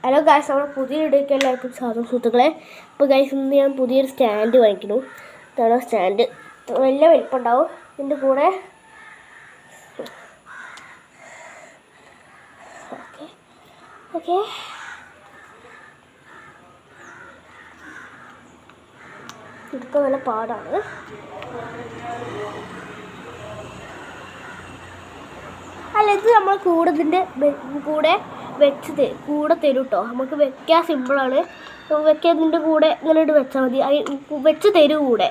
Hello guys, നമ്മുടെ പുതിയ വീഡിയോയ്ക്ക് എല്ലാവർക്കും സ്വാഗതം സുഹൃത്തുക്കളെ. ഇപ്പോൾ ഗൈസ് ഇന്ന് ഞാൻ പുതിയൊരു സ്റ്റാൻഡ് വാങ്ങിക്കുന്നു. ഇതാണ് സ്റ്റാൻഡ്. വലിയ വലിപ്പമുണ്ടാവും. ഇതിൻ്റെ കൂടെ ഓക്കെ എടുക്കാൻ നല്ല പാടാണ്. അല്ല, ഇത് നമ്മൾ ഇതിൻ്റെ കൂടെ കൂടെ തരും കേട്ടോ. നമുക്ക് വെക്കാൻ സിമ്പിളാണ്. വെക്കാൻ ഇതിൻ്റെ കൂടെ ഇങ്ങനെ ഇട്ട് വെച്ചാൽ മതി. വെച്ച് തരും കൂടെ.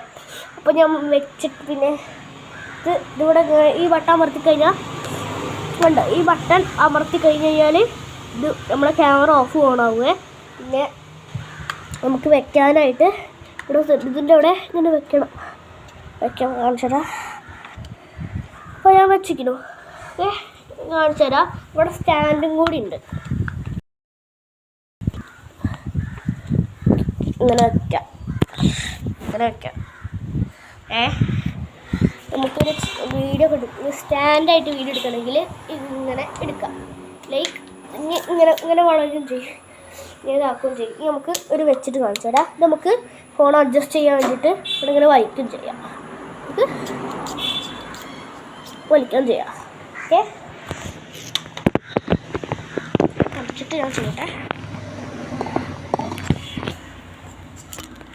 അപ്പോൾ ഞാൻ വെച്ചിട്ട് പിന്നെ ഇതിവിടെ ഈ ബട്ടൺ അമർത്തി കഴിഞ്ഞാൽ ഉണ്ട്. ഈ ബട്ടൺ അമർത്തി കഴിഞ്ഞാൽ ഇത് നമ്മളെ ക്യാമറ ഓൺ ആവുകയെ. പിന്നെ നമുക്ക് വെക്കാനായിട്ട് ഇതിൻ്റെ അവിടെ ഇങ്ങനെ വെക്കാൻ കാണിച്ചതാ. അപ്പോൾ ഞാൻ വെച്ചിരിക്കുന്നു. കാണിച്ചു തരാം. ഇവിടെ സ്റ്റാൻഡും കൂടി ഉണ്ട്. ഇങ്ങനെ വെക്കാം. നമുക്കൊരു വീഡിയോ സ്റ്റാൻഡായിട്ട് വീഡിയോ എടുക്കണമെങ്കിൽ ഇങ്ങനെ എടുക്കാം. ലൈക്ക് ഇങ്ങനെ വളരുകയും ചെയ്യും, ഇങ്ങനെ ഇതാക്കുകയും ചെയ്യും. ഇനി നമുക്ക് ഒരു വെച്ചിട്ട് കാണിച്ചു തരാം. നമുക്ക് ഫോൺ അഡ്ജസ്റ്റ് ചെയ്യാൻ വേണ്ടിയിട്ട് ഇവിടെ ഇങ്ങനെ വലിക്കുകയും ചെയ്യാം. നമുക്ക് വലിക്കുകയും ചെയ്യാം. ഓക്കെ, കളിച്ചിട്ട് ഞാൻ ചെയ്യട്ടെ.